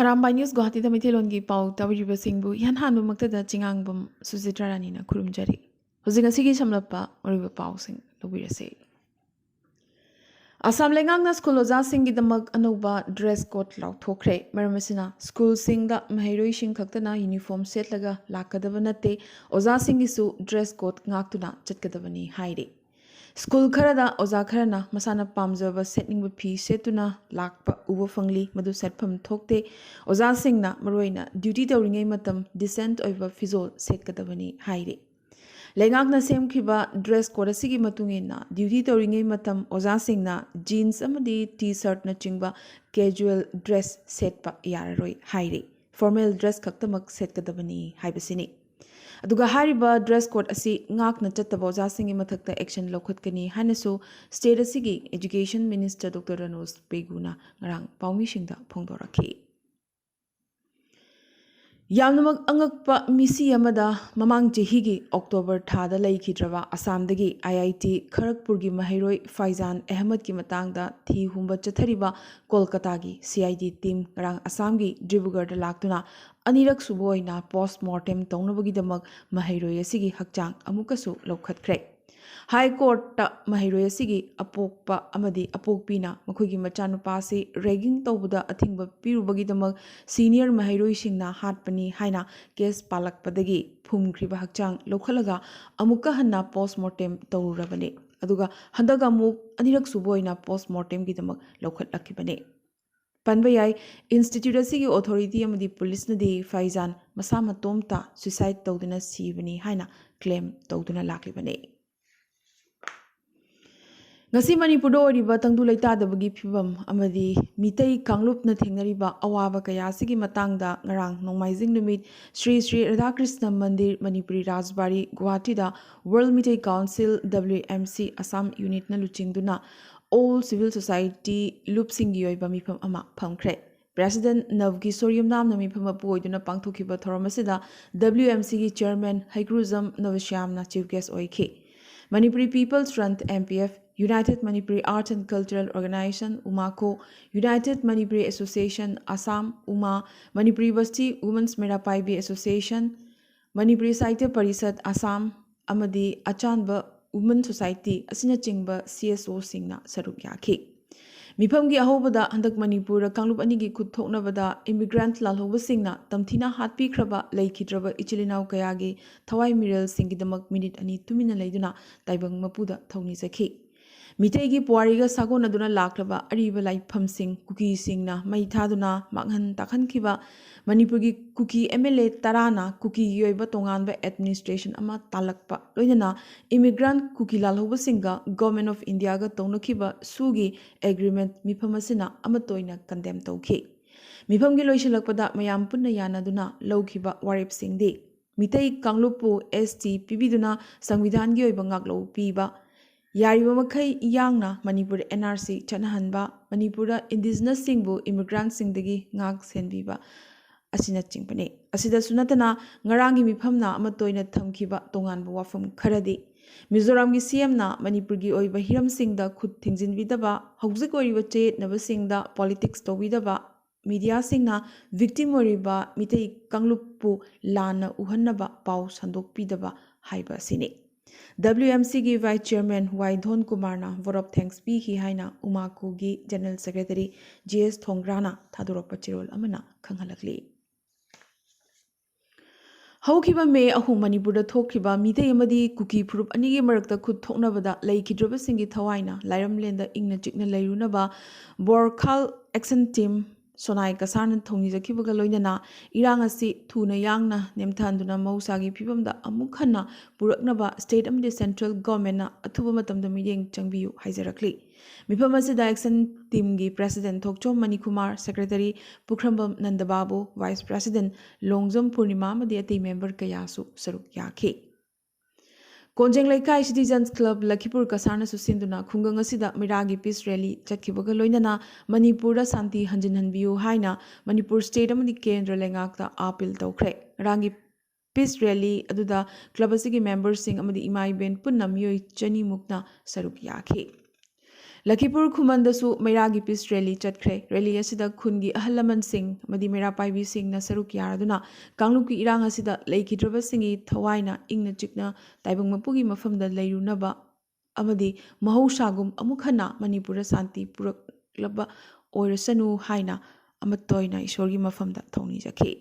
Arambai News Guwahati da Maithilongi pau tawiribasingbu yan hanbmaktada chingangbam Sujitra Ranina khurumjari. Hojing asigi samlappa mariba pausing lobirase. Assam Lengangna School Ojasingidamak Anuba dress code lauthokre maramasina school singda mahairoi sing khaktana uniform setlaga lakadaba nate ojasingisu dress code ngaktuna chatkadabani haire. School kharada oja kharana masana pamjaba setningba phi setuna lakpa uba fangli madu setpham thokte oja singna maroina duty tawringai matam decent oiba fizol setkadabani haire. Lengakna semkhiba dress code asigi matungina duty tawringai matam oja singna jeans amadi t-shirt na chingba casual dress setpa yararoi haire. Formal dress khaktamak setkadabani haibasini. Aduga hariba dress code asi ngakna chattaba ojasingi mathakta action lokhatkani hanasu state asigi education minister Dr. Ranos Beguna ngarang paumishingda phongdorakhi. Yamnamak angakpa misi amada mamang chihigi October thada laikhidrawa Assamdagi IIT Kharagpurgi mahairoi Faizan Ahmed ki matangda thi humba chathariba Kolkata gi CID team ngarang Assamgi Dibrugarh laktuna anirak suboina postmortem tongnabagidamak mahairoi asigi hakchang amukasu lokhatkre. High Court ta mahairoi asigi apokpa amadi apokpina makhoigi machanupasi ragging tawbada athingba pirubagidamak senior mahairoi singna hatpani haina case palakpadagi phumkhriba hakchang lokhalaga amuka hanna postmortem tawrurabane aduga handaga amuk anirak suboina postmortem gidamak lokhatlakibane. Panbayai Institute asigi authority amadi police nadi Faizan masama tomta suicide tawduna sibani haina claim tawduna laklibane. Ngasi Manipurda oriba tangdu leitadabagi phibam amadi mitai kanglupna thengnariba awaba kaya asigi matangda ngarang nongmaijing numit Sri Sri Radhakrishna Mandir Manipuri Rajbari Guwahati da World Mitai Council WMC Assam Unit na luchingduna all civil society lupsingi oiba mifam ama phamkhre. President Navkishore Yumnamna mifam apu oiduna pangthokiba thoramasida WMC gi chairman Haikruzam Navashyamna chief guest oikhi. Manipuri People's Front MPF, United Manipuri Arts and Cultural Organization UMACO, United Manipuri Association Assam UMA, Manipuri Basti Women's Merapaibi Association, Manipuri Sahitya Parisad Assam, Amadi Achanba Women Society Asina Chingba CSO Singna Saruk Yaki. Mifamgi ahobada handak Manipura Kanglup anigi kuthoknabada immigrant lalhoba singna tamthina hatpi khraba laikhidraba ichilinau kayagi thawai miral singidamak minute ani tumina leiduna taibang mapuda thawni sakhi. Mitegi puariga sagona duna laklaba ariba laifam sing kuki singna maithaduna maghan takhan kiba Manipurgi kuki MLA tarana kuki yoiba tonganba administration ama talakpa loinana immigrant kuki lalhoba singa government of India ga tongnakiba sugi agreement mifamasina amatoina condemn tawki. Mifamgi loisilakpada mayam punna yanaduna lawkiba warip singdi mitai kanglupu ST pibiduna sangvidhan gi oiba ngaklo piba Yariba makai yangna Manipur NRC chanahanba Manipura indigenous singbu immigrant singdagi ngak senbiba asina chingpane asida sunatana ngarangi mifamna amatoina thamkiba tonganba wafam kharadi Mizoram gi CM na Manipur gi oiba hiram singda khut thingjinbidaba hauzik oiba chet nabasingda politics tobidaba media singna victim oriba mitei kanglupu lana uhannaba pau sandokpidaba haiba sini WMC gi Vice Chairman Waidhon Kumarna vote of thanks pi hi haina Umaku gi General Secretary GS Thongrana thadurokpa chirol amana khanghalakli. Haukiba me ahu Manipurda thokhiba mitei amadi kuki phurup anigi marakta khut thoknabada laikhidraba singi thawaina lairamlenda ingna chikna lairunaba Borkhal Action Team Sonai Kasarna Thongni Jakibaga Loinana Irangasi Thuna Yangna Nemthanduna Mausagi Pibamda Amukhanna Puraknaba State Amdi Central Government na Athuba Matamda Mideng Changbiyu Haizarakli. Mipamasida Action Team gi President Thokchom Manikumar, Secretary Pukhrambam Nandababu, Vice President Longjam Purnima Madi Ati Member Kayasu Saruk Yaki. Konjeng Laikai Citizens Club Lakipur Kasarna Susinduna Kungang Asida Miragi Peace Rally Chatkibaga Loinana Manipura Santi Hanjin Hanbiu Haina Manipur State Amadi Kendra Lengakta Appeal Tawkre Rangi Peace Rally Aduda Club Asigi members sing Amadi Imai Ben Punna Miyoi Chani Mukna Saruk Yaki. Lakhipur Khumandasu Mairagi Peace Rally Chatkre, Rally Asida Khungi Ahalaman Singh, Madi Mera Paibi Singh Nasaruk Yaraduna, Kangluki Irang Asida, Lake Drava Singi, Tawaina, Ingna Chikna, Taibung Mapugi Mafam the Layrunaba, Amadi, Mahoshagum, Amukhana, Manipura Santi, Purak Laba, or Sanu Haina, Amatoina, Ishorgi Mafam the Tony Jake.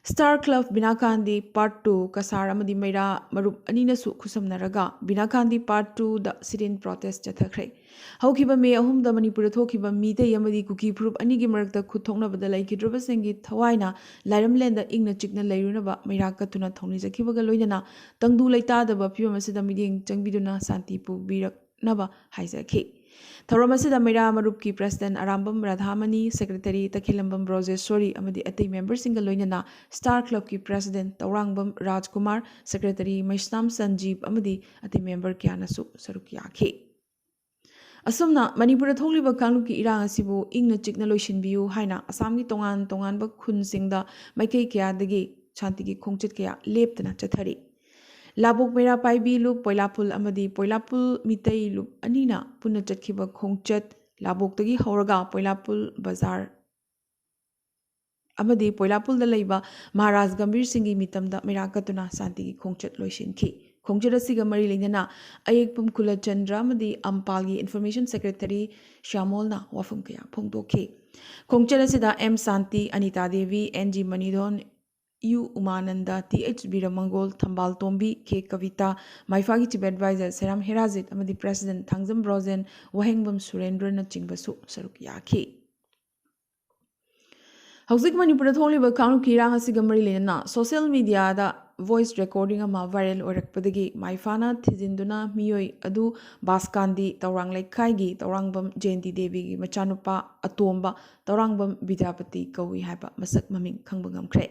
Star Club Binakandi Part 2 Kasar Amadi Meira Marup Anina Su Kusamnaraga Binakandi Part 2 the sit-in protest Chathakre. Haukiba me ahum the Manipura Tokiba Mite Yamadi Kuki Prup Anigi Merk the Kutona Badalai Kidrubasengi Tawaina Laram Lenda Igna Chikna Layrunaba Miraka Tuna Tony Zakiba Galoidana Tangdu Laita the Bapu Masida Meeting Changbiduna Santipu Birak Naba Haizaki. Thoromasida Mera Marupki President Arambam Radhamani, Secretary Takilambam Brozeswari, Amadi Ati member single Loinana, Star Club ki President Taurangbam Rajkumar, Secretary Maishnam Sanjeev Amadi Ati member Kianasu Sarukyaki. Asumna Manipura Tholiba Kangluki Irang Asibu, Ingna Chikna Loishin Biu, Haina, Asami Tongan Tonganba Kun Singda, Maike Kia Degi, Chantiki Kongchit Kia, Leptana Chatari. Labuk Mera Paibi Loop, Poilapul Amadi, Poilapul Mitei Loop, Anina, Punachatkiba Kongchat, Labuk Tagi Horaga, Poilapul Bazar Amadi, Poilapul the Laiba, Maharaj Gambir Singi Mitam da Mirakatuna, Santi Kongchat Loishin Ki. Kongchata Siga Marilingana, Ayekpum Kula Chandra Amadi, Ampalgi Information Secretary Shamolna, Wafum Kaya, Pongdo Ki. Kongchata Sida M. Santi, Anita Devi, NG Manidon, U. Umananda, T.H. Biramangol, Thambal Tombi, K. Kavita, Maifagi Chief Advisor, Seram Herazit, Amadi President, Thangzam Brozen, Wahengbam Surendra Nachingbasu, Saruk Yaki. Hauzik Manipura Tholiba Kangluki Irang Asiga Marilena, social media da voice recording ama viral oirakpadagi Maifana Thizinduna Miyoi Adu Baskandi Taurang Laikhaigi Taurangbam Jenti Devi Machanupa Atomba Taurangbam Vidyapati Kawi Haiba Masak Maming Kangbangam Kre.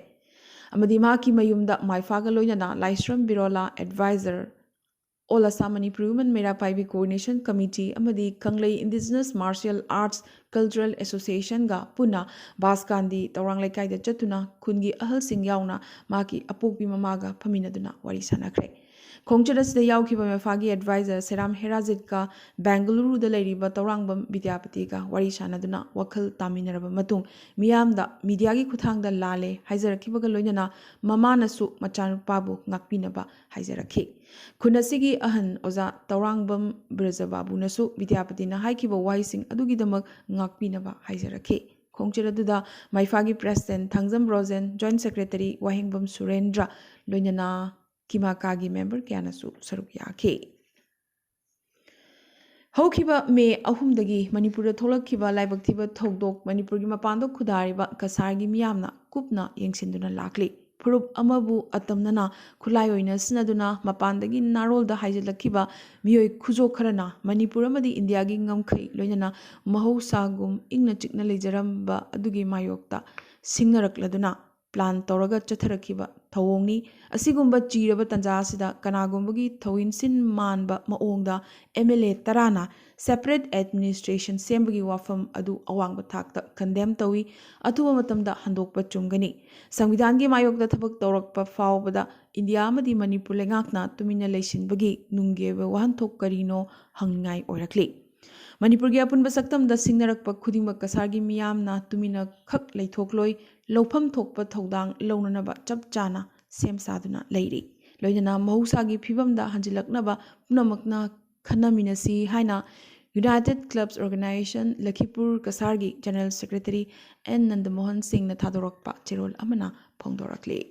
Amadi Maki Mayumda Maifaga Loyana Laisram Birola Advisor All Assam Manipur Women Mera Paibi Coordination Committee Amadi Kanglei Indigenous Martial Arts Cultural Association Ga Puna Baskandi Taurang Laikai da Chatuna Kungi Ahal Sing Yauna Maki Apopi Mamaga Paminaduna Warisana Kre. Kongchadas the Yaukiba Mafagi Advisor Seram Herazit ka Bangalore the Lariba Taurangbam Vidyapati ka Warishanaduna Wakal Taminaraba Matung Miyamda Midiagi Kutang da Lale Haizarakibaga Loinana Mamanasu Machan Pabu Ngakpinaba Haizaraki. Kunasigi Ahan Oza Taurangbam Brazababu Nasu Vidyapatina Haikiba Waising Adugidamak Ngakpinaba Haizaraki. Kongcharaduda Maifagi President Thangzam Rosen Joint Secretary Wahengbam Surendra Loinana Kimakagi member Kianasu Sarukyaki. Hokiba me ahumdagi Manipura Tolakkiba Laibaktiba Togdok Manipurgi Mapando Kudariba Kasargi Miyamna Kupna Yengsinduna Lakli. Purup Amabu Atamnana Kulayoina Sinaduna Mapandagi Narolda Haijalakkiba Miyoi Kuzo Karana Manipura Madi Indiagi Ngamkai Loinana Mahosagum Ingna Chikna Lejaramba Adugi Mayokta Singnarakladuna Plan Toraga Chatarakiba Tawongi Asigumba Jiraba Tanjasida Kanagumbagi Tawinsin Manba Maongda MLA Tarana Separate Administration Sembagi Wafam Adu Awang Batakta Condemn Tawi Atuba Matamda Handok Pachungani Samvidangi Mayok the Tabak Torak Pafau Bada India Madi Manipur Lengakna Tumina Leshin Bagi Nungeva Wahantok Karino Hangai Orakli. Manipurgi apun basaktam da singnarakpa khudingma kasargi miyamna tumina khak leithokloi lofam thokpa thodang launanaba chap chana sem saduna leiri loinana mahusagi phibamda hanjilaknaba punamakna khanaminasi haina United Clubs Organization Lakhipur Kasargi General Secretary N Nandamohan Singh na thadorakpa cherol amana phongdorakli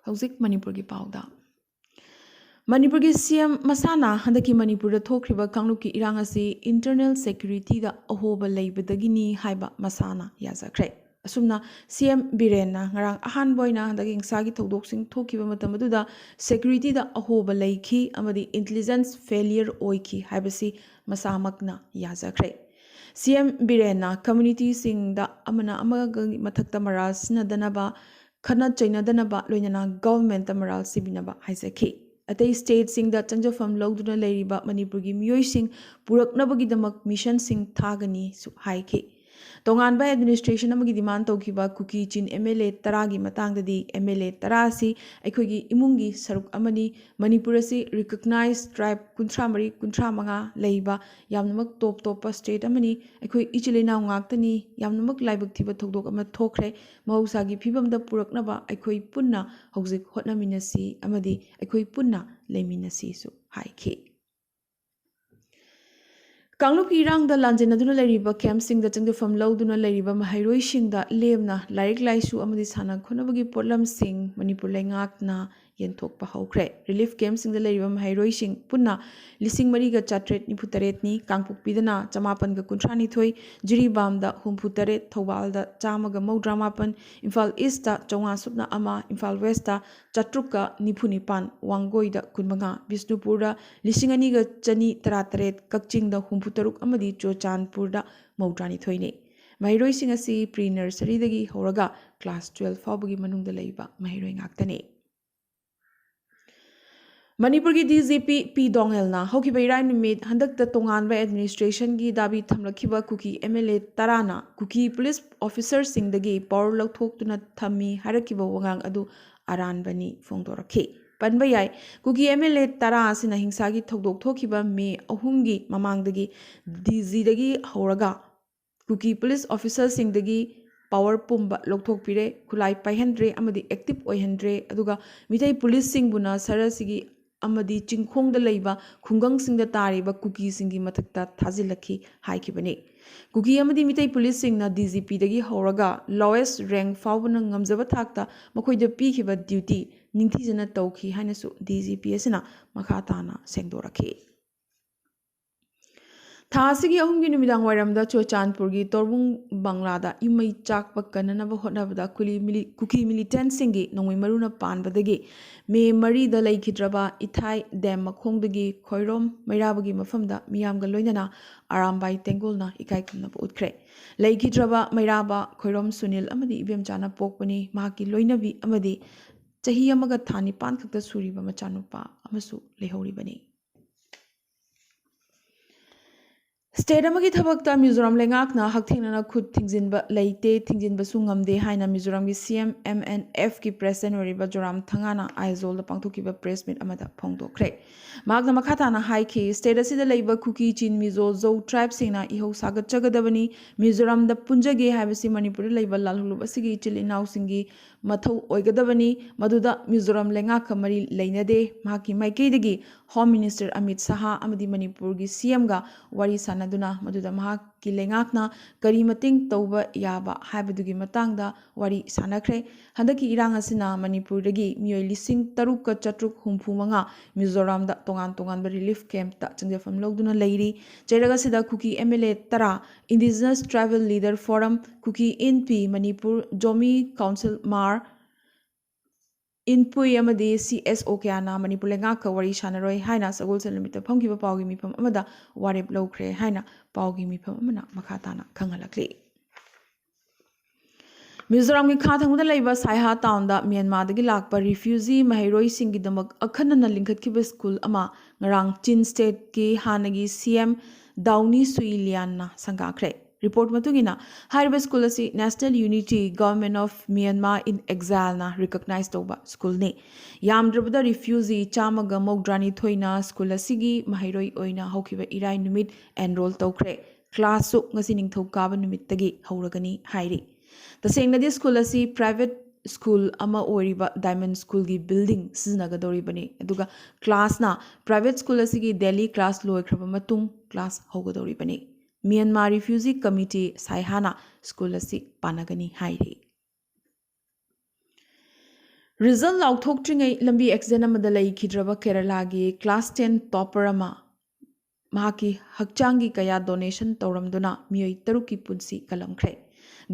Hauzik Manipurgi pauda Manipurgi CM Masana handaki Manipura thokriba kangluki irangasi internal security da ahoba leibadagini haiba Masana yazakre asumna CM Birena ngarang ahan boyna handaki sagi thodok thokiba matam aduda security da ahoba leikhi amadi intelligence failure oiki haibasi masamakna yazakre CM Birena community sing da amana amaga mathakta maras nadanaba khana chainadanaba loinana government amaral sibinaba haizaki Atay state sing da changjafam logduna leiriba Manipurgi miyoy sing puraknabagidamak mission sing thagani su haiki ꯇꯣꯉꯥꯟꯕ administration ꯑꯃꯒꯤ ꯗꯤꯃꯥꯟ ꯇꯧꯈꯤꯕ cookie ꯆꯤꯟ MLA 10ꯒꯤ ꯃꯇꯥꯡꯗꯗꯤ MLA 10 ꯑꯁꯤ ꯑꯩꯈꯣꯏꯒꯤ ꯏꯃꯨꯡꯒꯤ ꯁꯔꯨꯛ ꯑꯃꯅꯤ ꯃꯅꯤꯄꯨꯔ ꯑꯁꯤ ꯔꯤꯀꯛꯅꯥꯏꯖ ꯇ꯭ꯔꯥꯏꯕ 33-35 ꯂꯩꯕ ꯌꯥꯝꯅꯃꯛ ꯇꯣꯞ ꯇꯣꯞꯄ ꯁ꯭ꯇꯦꯠ ꯑꯃꯅꯤ ꯑꯩꯈꯣꯏ ꯏꯆꯤꯜ ꯏꯅꯥꯎ ꯉꯥꯛꯇꯅꯤ ꯌꯥꯝꯅꯃꯛ ꯂꯥꯏꯕꯛ ꯊꯤꯕ ꯊꯧꯗꯣꯛ ꯑꯃ ꯊꯣꯛꯈ꯭ꯔꯦ ꯃꯍꯧꯁꯥꯒꯤ ꯐꯤꯕꯝꯗ ꯄꯨꯔꯛꯅꯕ ꯑꯩꯈꯣꯏ ꯄꯨꯟꯅ ꯍꯧꯖꯤꯛ ꯍꯣꯠꯅꯃꯤꯟꯅꯁꯤ ꯑꯃꯗꯤ ꯑꯩꯈꯣꯏ ꯄꯨꯟꯅ ꯂꯩꯃꯤꯟꯅꯁꯤꯁꯨ ꯍꯥꯏꯈꯤ ꯀꯥꯡꯂꯨꯞꯀꯤ ꯏꯔꯥꯡꯗ ꯂꯥꯟꯖꯦꯟꯅꯗꯨꯅ ꯂꯩꯔꯤꯕ ꯀꯦꯝꯞꯁꯤꯡꯗ ꯆꯪꯖꯐꯝ ꯂꯧꯗꯨꯅ ꯂꯩꯔꯤꯕ ꯃꯍꯩꯔꯣꯏꯁꯤꯡꯗ ꯂꯦꯝꯅ ꯂꯥꯏꯔꯤꯛ ꯂꯥꯏꯁꯨ ꯑꯃꯗꯤ ꯁꯥꯟꯅ ꯈꯣꯠꯅꯕꯒꯤ ꯄꯣꯠꯂꯝꯁꯤꯡ ꯃꯅꯤꯄꯨꯔ ꯂꯩꯉꯥꯛꯅ ꯌꯦꯟꯊꯣꯛꯄ ꯍꯧꯈ꯭ꯔꯦ ꯔꯤꯂꯤꯐ ꯀꯦꯝꯞꯁꯤꯡꯗ ꯂꯩꯔꯤꯕ ꯃꯍꯩꯔꯣꯏꯁꯤꯡ ꯄꯨꯟꯅ 4,894 ꯀꯥꯡꯄꯣꯛꯄꯤꯗꯅ 152, ꯖꯤꯔꯤꯕꯥꯝꯗ 68, ꯊꯧꯕꯥꯜꯗ 138, ꯏꯝꯐꯥꯜ ꯏꯁꯇ 901, ꯏꯝꯐꯥꯜ ꯋꯦꯁꯇ 799, ꯋꯥꯡꯒꯣꯏꯗ 15, ꯕꯤꯁꯅꯨꯄꯨꯔꯗ 2,218, ꯀꯛꯆꯤꯡꯗ 63 ꯑꯃꯗꯤ ꯆꯨꯔꯆꯥꯟꯄꯨꯔꯗ 92ꯅꯤ ꯃꯍꯩꯔꯣꯏꯁꯤꯡ ꯑꯁꯤ ꯄ꯭ꯔꯤ ꯅꯔꯁꯔꯤꯗꯒꯤ ꯍꯧꯔꯒ ꯀ꯭ꯂꯥꯁ 12 ꯐꯥꯎꯕꯒꯤ ꯃꯅꯨꯡꯗ ꯂꯩꯕ ꯃꯍꯩꯔꯣꯏ ꯉꯥꯛꯇꯅꯤ ꯃꯅꯤꯄꯨꯔꯒꯤ DGP P ꯗꯣꯡꯉꯦꯜꯅ ꯍꯧꯈꯤꯕ ꯏꯔꯥꯏ ꯅꯨꯃꯤꯠ ꯍꯟꯗꯛꯇ ꯇꯣꯉꯥꯟꯕ ꯑꯦꯗꯃꯤꯅꯤꯁꯇ꯭ꯔꯦꯁꯟꯒꯤ ꯗꯥꯕꯤ ꯊꯝꯂꯛꯈꯤꯕ ꯀꯨꯀꯤ MLA 10ꯅ ꯀꯨꯀꯤ ꯄꯨꯂꯤꯁ ꯑꯣꯐꯤꯁꯔꯁꯤꯡꯗꯒꯤ ꯄꯋꯥꯔ ꯂꯧꯊꯣꯛꯇꯨꯅ ꯊꯝꯃꯤ ꯍꯥꯏꯔꯛꯈꯤꯕ ꯋꯥꯉꯥꯡ ꯑꯗꯨ ꯑꯔꯥꯟꯕꯅꯤ ꯐꯣꯡꯗꯣꯔꯛꯈꯤ ꯄꯟꯕ ꯌꯥꯏ ꯀꯨꯀꯤ MLA 10 ꯑꯁꯤꯅ ꯍꯤꯡꯁꯥꯒꯤ ꯊꯧꯗꯣꯛ ꯊꯣꯛꯈꯤꯕ ꯃꯦ 3ꯒꯤ ꯃꯃꯥꯡꯗꯒꯤ DGꯗꯒꯤ ꯍꯧꯔꯒ ꯀꯨꯀꯤ ꯄꯨꯂꯤꯁ ꯑꯣꯐꯤꯁꯔꯁꯤꯡꯗꯒꯤ ꯄꯋꯥꯔ ꯄꯨꯝꯕ ꯂꯧꯊꯣꯛꯄꯤꯔꯦ ꯈꯨꯠꯂꯥꯏ ꯄꯥꯏꯍꯟꯗ꯭ꯔꯦ ꯑꯃꯗꯤ ꯑꯦꯛꯇꯤꯚ ꯑꯣꯏꯍꯟꯗ꯭ꯔꯦ ꯑꯗꯨꯒ ꯃꯤꯇꯩ ꯄꯨꯂꯤꯁꯁꯤꯡꯕꯨꯅ ꯁꯍꯔꯁꯤꯒꯤ ꯑꯃꯗꯤ ꯆꯤꯡꯈꯣꯡꯗ ꯂꯩꯕ ꯈꯨꯡꯒꯪꯁꯤꯡꯗ ꯇꯥꯔꯤꯕ ꯀꯨꯀꯤꯁꯤꯡꯒꯤ ꯃꯊꯛꯇ ꯊꯥꯖꯤꯜꯂꯛꯈꯤ ꯍꯥꯏꯈꯤꯕꯅꯤ ꯀꯨꯀꯤ ꯑꯃꯗꯤ ꯃꯤꯇꯩ ꯄꯨꯂꯤꯁꯁꯤꯡꯅ DGPꯗꯒꯤ ꯍꯧꯔꯒ ꯂꯣꯋꯦꯁ ꯔꯦꯡꯛ ꯐꯥꯎꯕꯅ ꯉꯝꯖꯕ ꯊꯥꯛꯇ ꯃꯈꯣꯏꯗ ꯄꯤꯈꯤꯕ ꯗ꯭ꯌꯨꯇꯤ ꯅꯤꯡꯊꯤꯖꯅ ꯇꯧꯈꯤ ꯍꯥꯏꯅꯁꯨ DGP ꯑꯁꯤꯅ ꯃꯈꯥ ꯇꯥꯅ ꯁꯦꯡꯗꯣꯔꯛꯈꯤ ꯊꯥ ꯑꯁꯤꯒꯤ 3ꯒꯤ ꯅꯨꯃꯤꯗꯥꯡ ꯋꯥꯏꯔꯝꯗ ꯆꯨꯔꯆꯥꯟꯄꯨꯔꯒꯤ ꯇꯣꯔꯕꯨꯡ ꯕꯪꯂꯥꯗ ꯌꯨꯝꯃꯩ ꯆꯥꯛꯄ ꯀꯟꯅꯅꯕ ꯍꯣꯠꯅꯕꯗ ꯀꯨꯀꯤ ꯃꯤꯂꯤꯇꯦꯟꯠꯁꯤꯡꯒꯤ ꯅꯣꯡꯃꯩ ꯃꯔꯨꯅ ꯄꯥꯟꯕꯗꯒꯤ ꯃꯦ 4ꯗ ꯂꯩꯈꯤꯗ꯭ꯔꯕ ꯏꯊꯥꯏ ꯗꯦꯝ ꯃꯈꯣꯡꯗꯒꯤ ꯈꯣꯏꯔꯣꯝ ꯃꯩꯔꯥꯕꯒꯤ ꯃꯐꯝꯗ ꯃꯤꯌꯥꯝꯒ ꯂꯣꯏꯅꯅ ꯑꯔꯥꯝꯕꯥꯏ ꯇꯦꯡꯒꯣꯜꯅ ꯏꯀꯥꯏ ꯈꯨꯝꯅꯕ ꯎꯠꯈ꯭ꯔꯦ ꯂꯩꯈꯤꯗ꯭ꯔꯕ ꯃꯩꯔꯥꯕ ꯈꯣꯏꯔꯣꯝ ꯁꯨꯅꯤꯜ ꯑꯃꯗꯤ ꯏꯕꯦꯝꯆꯥꯅ ꯄꯣꯛꯄꯅꯤ ꯃꯍꯥꯛꯀꯤ ꯂꯣꯏꯅꯕꯤ ꯑꯃꯗꯤ ꯆꯍꯤ 1ꯒ ꯊꯥ 9 ꯈꯛꯇ ꯁꯨꯔꯤꯕ ꯃꯆꯥꯅꯨꯄꯥ ꯑꯃꯁꯨ ꯂꯩꯍꯧꯔꯤꯕꯅꯤ ꯁ꯭ꯇꯦꯠ ꯑꯃꯒꯤ ꯊꯕꯛꯇ ꯃꯤꯖꯣꯔꯥꯝ ꯂꯩꯉꯥꯛꯅ ꯍꯛꯊꯦꯡꯅꯅ ꯈꯨꯠ ꯊꯤꯡꯖꯤꯟꯕ ꯂꯩꯇꯦ ꯊꯤꯡꯖꯤꯟꯕꯁꯨ ꯉꯝꯗꯦ ꯍꯥꯏꯅ ꯃꯤꯖꯣꯔꯥꯝꯒꯤ CM MNFꯀꯤ ꯄ꯭ꯔꯦꯁꯤꯗꯦꯟꯠ ꯑꯣꯏꯔꯤꯕ ꯖꯣꯔꯥꯝ ꯊꯪꯒꯥꯅ ꯑꯥꯏꯖꯣꯜꯗ ꯄꯥꯡꯊꯣꯛꯈꯤꯕ ꯄ꯭ꯔꯦꯁ ꯃꯤꯠ ꯑꯃꯗ ꯐꯣꯡꯗꯣꯛꯈ꯭ꯔꯦ ꯃꯍꯥꯛꯅ ꯃꯈꯥ ꯇꯥꯅ ꯍꯥꯏꯈꯤ ꯁ꯭ꯇꯦꯠ ꯑꯁꯤꯗ ꯂꯩꯕ ꯀꯨꯀꯤ ꯆꯤꯟ ꯃꯤꯖꯣ ꯖꯧ ꯇ꯭ꯔꯥꯏꯕꯁꯤꯡꯅ ꯏꯍꯧ ꯁꯥꯒꯠꯆꯒꯗꯕꯅꯤ ꯃꯤꯖꯣꯔꯥꯝꯗ ꯄꯨꯟꯖꯒꯦ ꯍꯥꯏꯕꯁꯤ ꯃꯅꯤꯄꯨꯔꯗ ꯂꯩꯕ ꯂꯥꯜꯍꯧꯂꯨꯞ ꯑꯁꯤꯒꯤ ꯏꯆꯤꯜ ꯏꯅꯥꯎꯁꯤꯡꯒꯤ ꯃꯊꯧ ꯑꯣꯏꯒꯗꯕꯅꯤ ꯃꯗꯨꯗ ꯃꯤꯖꯣꯔꯥꯝ ꯂꯩꯉꯥꯛꯀ ꯃꯔꯤ ꯂꯩꯅꯗꯦ ꯃꯍꯥꯛꯀꯤ ꯃꯥꯏꯀꯩꯗꯒꯤ ꯍꯣꯝ ꯃꯤꯅꯤꯁꯇꯔ ꯑꯃꯤꯠ ꯁꯥꯍ ꯑꯃꯗꯤ ꯃꯅꯤꯄꯨꯔꯒꯤ CMꯒ ꯋꯥꯔꯤ ꯁꯥꯟꯅꯗꯨꯅ ꯃꯗꯨꯗ ꯃꯍꯥꯛꯀꯤ ꯂꯩꯉꯥꯛꯅ ꯀꯔꯤ ꯃꯇꯦꯡ ꯇꯧꯕ ꯌꯥꯕ ꯍꯥꯏꯕꯗꯨꯒꯤ ꯃꯇꯥꯡꯗ ꯋꯥꯔꯤ ꯁꯥꯟꯅꯈ꯭ꯔꯦ ꯍꯟꯗꯛꯀꯤ ꯏꯔꯥꯡ ꯑꯁꯤꯅ ꯃꯅꯤꯄꯨꯔꯗꯒꯤ ꯃꯤꯑꯣꯏ 3,765 ꯃꯤꯖꯣꯔꯥꯝꯗ ꯇꯣꯉꯥꯟ ꯇꯣꯉꯥꯟꯕ ꯔꯤꯂꯤꯐ ꯀꯦꯝꯞꯇ ꯆꯪꯖꯐꯝ ꯂꯧꯗꯨꯅ ꯂꯩꯔꯤ ꯆꯩꯔꯛ ꯑꯁꯤꯗ cookie MLA 10 indigenous tribal leader form cookie INP Manipur Zomi council ꯃꯥꯔ INPUI ꯑꯃꯗꯤ CSO ꯀꯌꯥꯅ ꯃꯅꯤꯄꯨꯔ ꯂꯩꯉꯥꯛꯀ ꯋꯥꯔꯤ ꯁꯥꯟꯅꯔꯣꯏ ꯍꯥꯏꯅ ꯁꯒꯣꯜꯁꯦꯜ ꯅꯨꯃꯤꯠꯇ ꯐꯝꯈꯤꯕ ꯄꯥꯎꯒꯤ ꯃꯤꯐꯝ ꯑꯃꯗ ꯋꯥꯔꯦꯞ ꯂꯧꯈ꯭ꯔꯦ ꯍꯥꯏꯅ ꯄꯥꯎꯒꯤ ꯃꯤꯐꯝ ꯑꯃꯅ ꯃꯈꯥ ꯇꯥꯅ ꯈꯪꯍꯜꯂꯛꯂꯤ ꯃꯤꯖꯣꯔꯥꯝꯒꯤ ꯈꯥ ꯊꯪꯕꯗ ꯂꯩꯕ ꯁꯥꯏꯍꯥ ꯇꯥꯎꯟꯗ ꯃ꯭ꯌꯥꯟꯃꯥꯔꯗꯒꯤ ꯂꯥꯛꯄ ꯔꯤꯐ꯭ꯌꯨꯖꯤ ꯃꯍꯩꯔꯣꯏꯁꯤꯡꯒꯤꯗꯃꯛ ꯑꯈꯟꯅꯅ ꯂꯤꯡꯈꯠꯈꯤꯕ ꯁ꯭ꯀꯨꯜ ꯑꯃ ꯉꯔꯥꯡ ꯆꯤꯟ ꯁ꯭ꯇꯦꯠꯀꯤ ꯍꯥꯟꯅꯒꯤ CM ꯗꯥꯎꯅꯤ ꯁꯨꯏ ꯂꯤꯌꯥꯟꯅ ꯁꯪꯒꯥꯈ꯭ꯔꯦ ꯔꯤꯄꯣꯔꯠ ꯃꯇꯨꯡꯏꯟꯅ ꯍꯥꯏꯔꯤꯕ ꯁ꯭ꯀꯨꯜ ꯑꯁꯤ national unity government of Myanmar in ꯑꯦꯛꯖꯥꯏꯜꯅ ꯔꯤꯀꯛꯅꯥꯏꯖ ꯇꯧꯕ ꯁ꯭ꯀꯨꯜꯅꯤ ꯌꯥꯝꯗ꯭ꯔꯕꯗ ꯔꯤꯐ꯭ꯌꯨꯖꯤ 192ꯅ ꯁ꯭ꯀꯨꯜ ꯑꯁꯤꯒꯤ ꯃꯍꯩꯔꯣꯏ ꯑꯣꯏꯅ ꯍꯧꯈꯤꯕ ꯏꯔꯥꯏ ꯅꯨꯃꯤꯠ ꯑꯦꯟꯔꯣꯜ ꯇꯧꯈ꯭ꯔꯦ ꯀ꯭ꯂꯥꯁꯁꯨ ꯉꯁꯤ ꯅꯤꯡꯊꯧꯀꯥꯕ ꯅꯨꯃꯤꯠꯇꯒꯤ ꯍꯧꯔꯒꯅꯤ ꯍꯥꯏꯔꯤ तसेंगनदी स्कूल असी प्राइवेट स्कूल अमा ओरिबा डायमंड स्कूल की बिल्डिंग सिजनगदौरिबनी अदुगा क्लासना प्राइवेट स्कूल असिगी डेली क्लास लोयख्रबा मतुंग क्लास होगदौरिबनी म्यांमार रिफ्यूजी कमिटी साइहाना स्कूल असी पानगनी हाइरि रिजल्ट लाउथोक्ट्रिङै लंबी एक्सीडेंट अमदा लैखिद्रबा केरलागी क्लास 10 टॉपर अमा महाकी हक्चांगी कया डोनेशन तौरमदुना मियोई तरुकी पुंसी कलमख्रे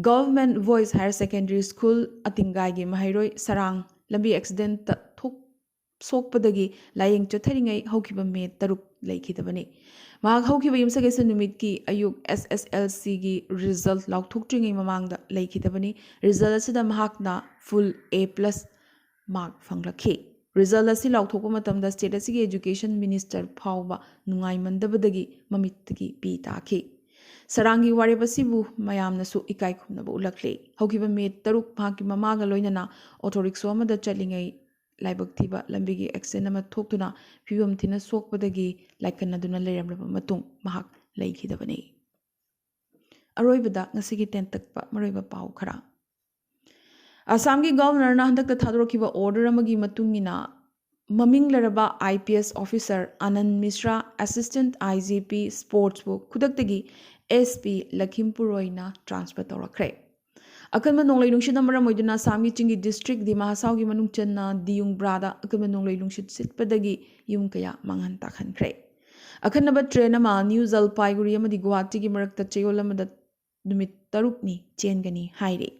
government boys higher secondary school अतिंगाई महैरोय सरांग लंबी एक्सीडेंट थोक सोकपदगी लायेंग चोथरिङै हौखिबा मे तरुक लैखिदबनी महाक हौखिबा युमसगेसन नुमित की अयुक SSLC की रिजल्ट लाउथोक्ट्रिङै ममांगदा लैखिदबनी रिजल्ट असिदा महाकना फुल A+ मार्क फंगलखि रिजल्ट असी लाउथोकपा मतमदा स्टेट असिगी एजुकेशन मिनिस्टर फाउबा नुंगाइमंदबदगी ममितगी पी ताखि Sarangi Waribasibu Mayamnasu Ikai Kumnabu Lakli. Hokiba made Taruk Paki Mamaga Loinana, Autorixoma the Chalingai Libaktiba, Lambigi Exenama Tokuna, Pivum Tina Sokpadagi, like anaduna Layam Matung, Mahak, Lake Hidavani. Aroibada, Nasiki Tentakpa, Mariba Pau Kara. Asamgi governor Nahandak the Tadrokiva order Amagi Matungina. Maming Laraba IPS officer Anand Mishra, assistant IGP Sportsbook, Kudaktagi SP Lakhimpur transfer Torakre. Akanma Nonglai Lungshid Amaramoiduna Sami Chingi district, the Mahasaugi Manungchana, Diung Brada, Akanma Nonglai Lungshid Sitpadagi, Yumkaya Mangan Takhan Kre. Akanaba Trenama, New Zalpaiguri Amadi Guwahati Marakta Cheolamada Dumit Tarukni, Chengani, Hairi.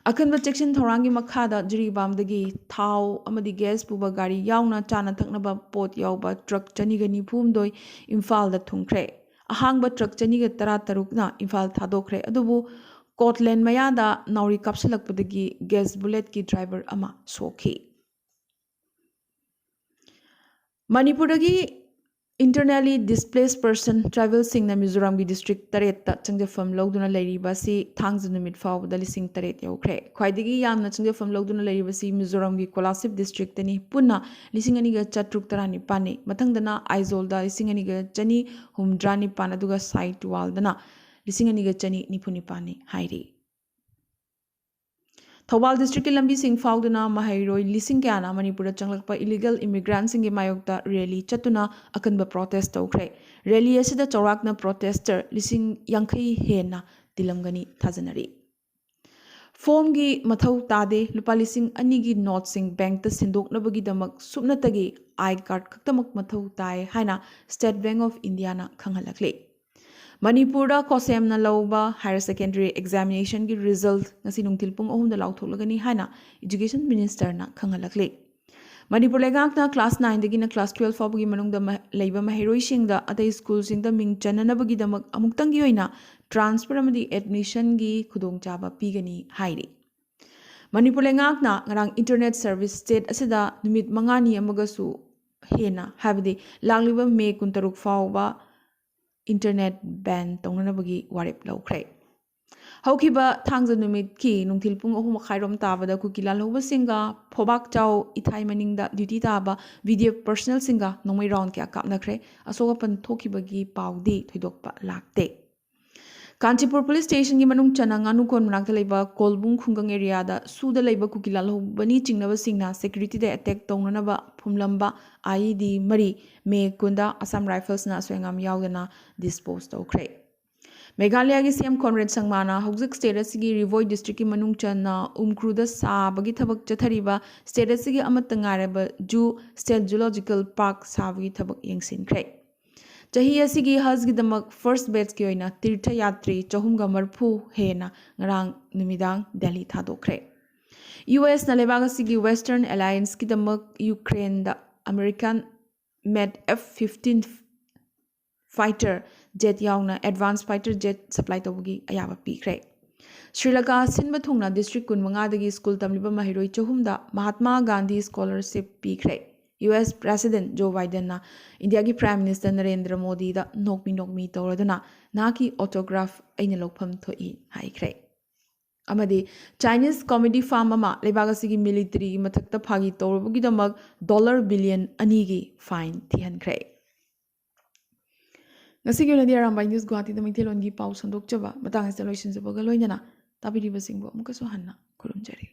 Akanba section Thorangi Makada, Jiribamdagi, Tau, Amadi Gas, Buba Gari, Yauna, Chana Taknaba, Pot Yauba, Truck Chanigani Pumdoi, Infal the Tungkre. A hangba truck Chaniga Taratarukna, Infal Tadokre, Adubu, Kotlen Mayada, Nauri Kapsalak Padagi, Gas Bullet Ki driver Ama, Soki. Manipuragi internally displaced person travel sing na Mizoram district taret ta changjafam logduna lairibasi thangjanumit fawda lising taret yaukre khwaidigi yamna changjafam logduna lairibasi Mizoram gi Kolasip district tani punna lising ani ga chatruk tarani pani mathangdana Aizol da lising ani ga chani humdrani pan aduga site wall dana lising ani ga chani nipuni pani hairi Thawal district ki lambi sing fauduna mahairoi lising kyana Manipura changlakpa illegal immigrants singi mayokta rally chatuna akanba protest tawkre rally asida chawrakna protester lising yankai hena tilamgani thajanari form gi mathau tade lupa lising ani gi note sing bank ta sindoknabagi damak supnatagi I card khaktamak mathau tai haina State Bank of India na khanghalakle Manipura Kosem na lauba higher secondary examination ki result ngasi nungtil pung ohum da lauthoklagani haina education minister na khangalakle Manipur legak na class 9 dagi na class 12 fawgi manung da leiba mahiroi sing da atai school sing da ming chanana bagi damak amuktan gi oina transfer amadi admission gi khudong chaba pigani hairi Manipur legak na ngarang internet service state asida numit mangani amagasu hena habdi langliba me kuntaruk fawba internet ban tongnabagi warip laukre haukiba thangja numit ki nungthil pung ahum khairom tabada kukila loba singa phobak chau ithai maningda duty taba video personal singa nongmai round kya kapnakre asoga pan thokibagi paudi thoidokpa lakte Kanchipur police station gi manung chana nganu kon manakta leiba kolbung khungang area da suda leiba kukila lobani chingnaba singna security da attack tongnaba phumlamba IED mari me kunda Assam Rifles na swengam yaugana disposed okre Meghalaya gi CM Conrad Sangmana hojik state gi Rivoi district ki manung chana umkruda sa bagi thabak chathariba state gi amatangareba ju state zoological park sawi thabak yengsin kre Chahi asigi hasgi damak first batch ki oina tirtha yatri chahumga marphu hena ngarang numidang Delhi thadokre US na lebag asigi Western Alliance ki damak Ukraine da American made F-15 fighter jet yauna advanced fighter jet supply tawgi ayaba pikre Sri Lanka sinba thungna district kunmanga dagi school tamliba mahiroi chahumda Mahatma Gandhi scholarship pikre US President Joe Biden na India ki Prime Minister Narendra Modi da nokmi tawraduna naki autograph aina lokpham thoi haikre amadi Chinese comedy farm ama lebagasi gi military gi mathakta phagi tawrbugi damak $1 billion ani gi fine thihankre ngasi gi ladi Arambai News Guwahati da mingthelon gi pau sandok chaba matang installation se baga loinana tabiri basingbo mukaso hanna khurumjari